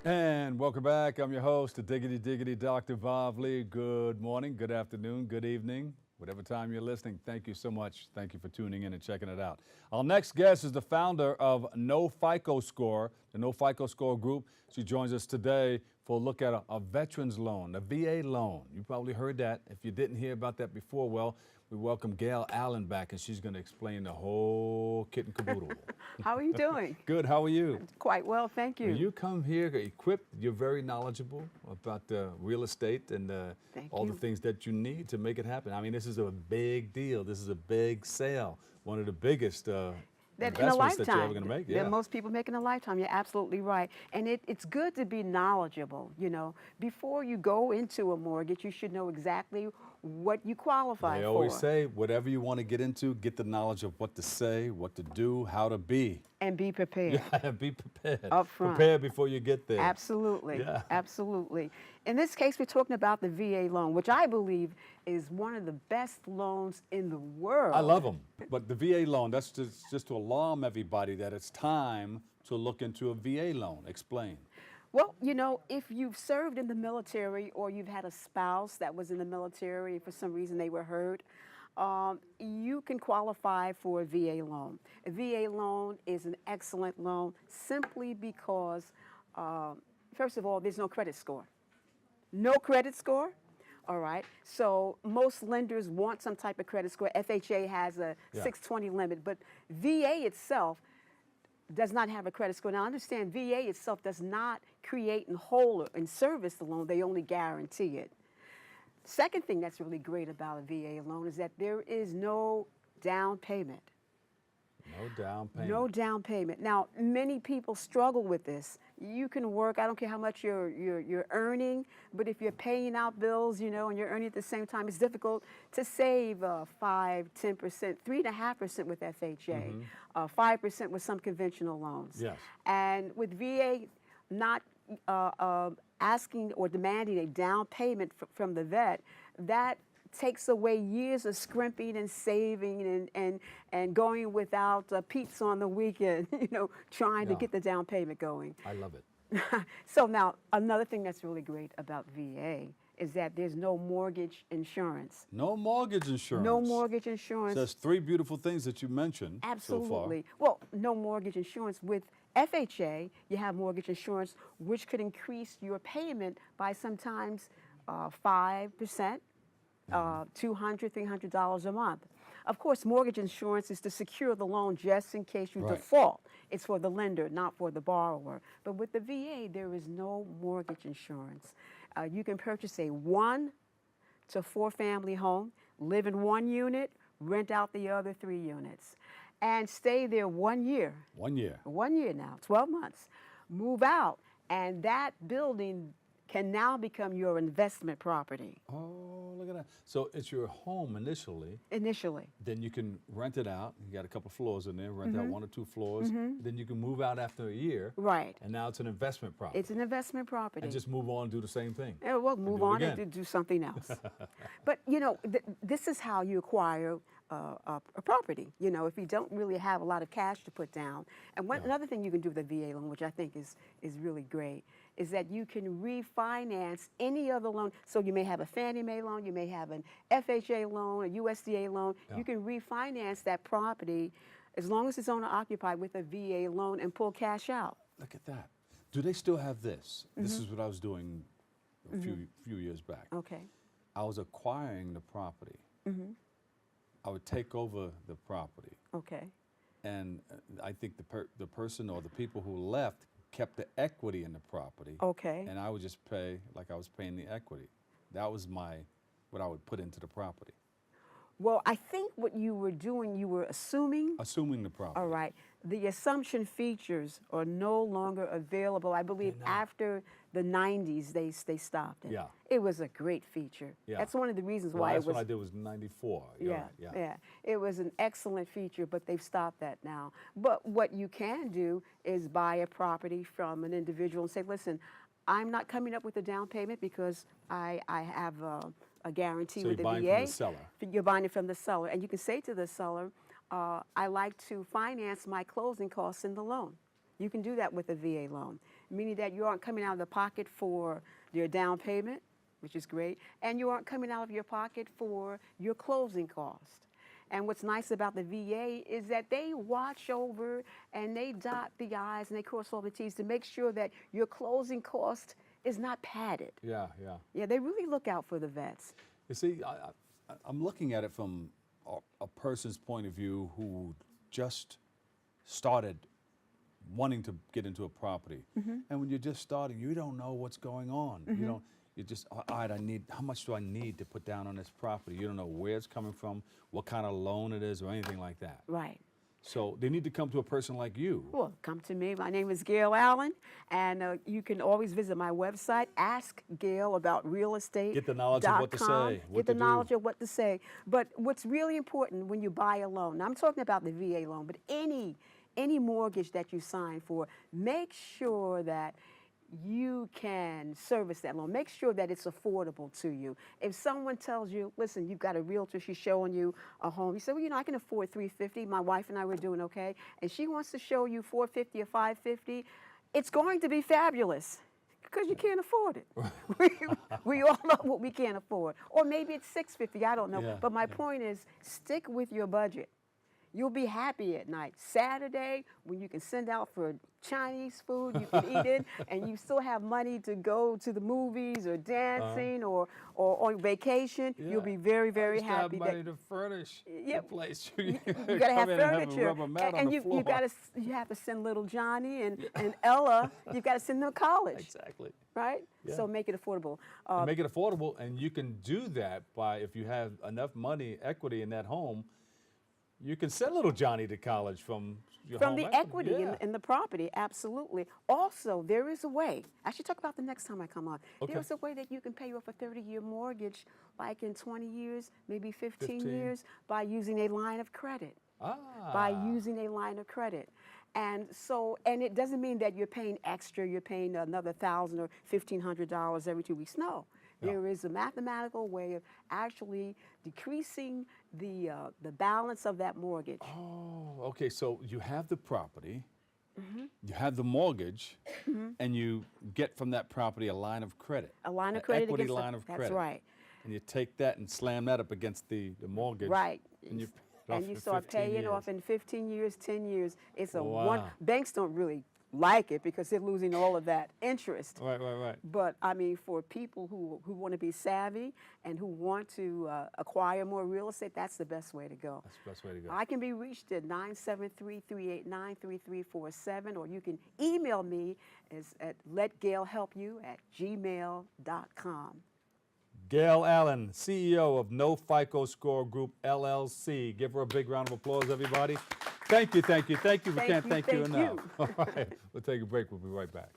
And welcome back. I'm your host, the Diggity Diggity Dr. Vav Lee. Good morning, good afternoon, good evening, whatever time you're listening. Thank you so much. Thank you for tuning in and checking it out. Our next guest is the founder of No Fico Score, the No Fico Score group. She joins us today for a look at a veteran's loan, a VA loan. You probably heard that. If you didn't hear about that before, well, we welcome Gail Allen back, and she's going to explain the whole kit and caboodle. How are you doing? Good. How are you? Quite well, thank you. When you come here equipped, you're very knowledgeable about real estate and all the things that you need to make it happen. I mean, this is a big deal. This is a big sale. One of the biggest investments that you're ever going to make. That most people make in a lifetime. You're absolutely right. And it's good to be knowledgeable. You know, before you go into a mortgage, you should know exactly what you qualify for. They always say, whatever you want to get into, get the knowledge of what to say, what to do, how to be. And be prepared. Yeah, be prepared. Up front. Prepare before you get there. Absolutely. Yeah. Absolutely. In this case, we're talking about the VA loan, which I believe is one of the best loans in the world. I love them. But the VA loan, that's just to alarm everybody that it's time to look into a VA loan. Explain. Well, you know, if you've served in the military or you've had a spouse that was in the military, for some reason they were hurt, you can qualify for a VA loan. A VA loan is an excellent loan simply because, first of all, there's no credit score. No credit score, all right? So most lenders want some type of credit score. FHA has a 620 limit, but VA itself does not have a credit score. Now, understand, VA itself does not create and hold and service the loan. They only guarantee it. Second thing that's really great about a VA loan is that there is no down payment. No down payment. No down payment. Now, many people struggle with this. You can work, I don't care how much you're earning, but if you're paying out bills, you know, and you're earning at the same time, it's difficult to save 5, 10%, 3.5% with FHA, 5% with some conventional loans. Yes. And with VA not asking or demanding a down payment from the vet, that takes away years of scrimping and saving and going without pizza on the weekend, you know, trying to get the down payment going. I love it. So now, another thing that's really great about VA is that there's no mortgage insurance. No mortgage insurance. No mortgage insurance. So that's three beautiful things that you mentioned Absolutely. so far. Well, no mortgage insurance. With FHA, you have mortgage insurance, which could increase your payment by sometimes 5%. $200, $300 a month. Of course, mortgage insurance is to secure the loan just in case you default. It's for the lender, not for the borrower. But with the VA, there is no mortgage insurance. You can purchase a 1 to 4 family home, live in one unit, rent out the other 3 units, and stay there 1 year. 1 year. 1 year now, 12 months. Move out, and that building can now become your investment property. Oh, look at that. So it's your home initially. Initially. Then you can rent it out. You got a couple floors in there, rent out 1 or 2 floors. Then you can move out after a year. Right. And now it's an investment property. It's an investment property. And just move on and do the same thing. Yeah, well, move on and do something else. But, you know, this is how you acquire a property, you know, if you don't really have a lot of cash to put down. And another thing you can do with a VA loan, which I think is really great, is that you can refinance any other loan. So you may have a Fannie Mae loan, you may have an FHA loan, a USDA loan. You can refinance that property as long as it's owner-occupied with a VA loan and pull cash out. Look at that. Do they still have this? This is what I was doing a few years back. Okay. I was acquiring the property. I would take over the property. Okay. And I think the person or the people who left kept the equity in the property. Okay. And I would just pay like I was paying the equity. That was what I would put into the property. Well, I think what you were doing, you were assuming. Assuming the property. All right. The assumption features are no longer available. I believe after the 90s, they stopped it. Yeah. It was a great feature. Yeah. That's one of the reasons Well, why that's it was. what I did was 94. Yeah. It was an excellent feature, but they've stopped that now. But what you can do is buy a property from an individual and say, listen, I'm not coming up with a down payment because I have a guarantee with the VA. So you're buying from the seller. You're buying it from the seller. And you can say to the seller, I like to finance my closing costs in the loan. You can do that with a VA loan. meaning that you aren't coming out of the pocket for your down payment, which is great, and you aren't coming out of your pocket for your closing cost. And what's nice about the VA is that they watch over and they dot the I's and they cross all the T's to make sure that your closing cost is not padded. Yeah, yeah. Yeah, they really look out for the vets. You see, I'm looking at it from a person's point of view who just started wanting to get into a property. And when you're just starting, you don't know what's going on. You don't. You just, all right, how much do I need to put down on this property? You don't know where it's coming from, what kind of loan it is, or anything like that. Right. So they need to come to a person like you. Well, come to me. My name is Gail Allen, and you can always visit my website, Ask Gail About Real Estate. Get the knowledge of what to say, Get the knowledge of what to say. But what's really important when you buy a loan, now I'm talking about the VA loan, but any mortgage that you sign for, make sure that you can service that loan. Make sure that it's affordable to you. If someone tells you, listen, you've got a realtor, she's showing you a home. You say, well, you know, I can afford $350. My wife and I were doing okay. And she wants to show you $450 or $550. It's going to be fabulous because you can't afford it. we all know what we can't afford. Or maybe it's $650, I don't know. Yeah, but my point is, stick with your budget. You'll be happy at night. Saturday, when you can send out for Chinese food, you can eat it, and you still have money to go to the movies or dancing or on vacation, you'll be very, very happy. Have money to furnish the place. You gotta have furniture, and you have to send little Johnny and Ella. You got to send them to college. Exactly. Right? Yeah. So make it affordable. Make it affordable, and you can do that by, if you have enough money, equity in that home, you can send little Johnny to college from your home the equity in the property, absolutely. Also, there is a way. I should talk about the next time I come on. Okay. There's a way that you can pay off a 30-year mortgage, like in 20 years, maybe 15 years, by using a line of credit. By using a line of credit. And so, and it doesn't mean that you're paying extra, you're paying another $1,000 or $1,500 every 2 weeks. No. There is a mathematical way of actually decreasing the balance of that mortgage. Oh, okay. So you have the property, you have the mortgage, and you get from that property a line of credit. A line of credit. Equity line of credit. That's right. And you take that and slam that up against the mortgage. Right. And you, start paying off in 15 years, 10 years. It's a Wow. banks don't really like it because they're losing all of that interest. Right. But I mean, for people who want to be savvy and who want to acquire more real estate, that's the best way to go. That's the best way to go. I can be reached at 973-389-3347, or you can email me at letgailhelpyou@gmail.com. Gail Allen, CEO of No Fico Score Group, LLC. Give her a big round of applause, everybody. Thank you. We can't thank you enough. All right, we'll take a break. We'll be right back.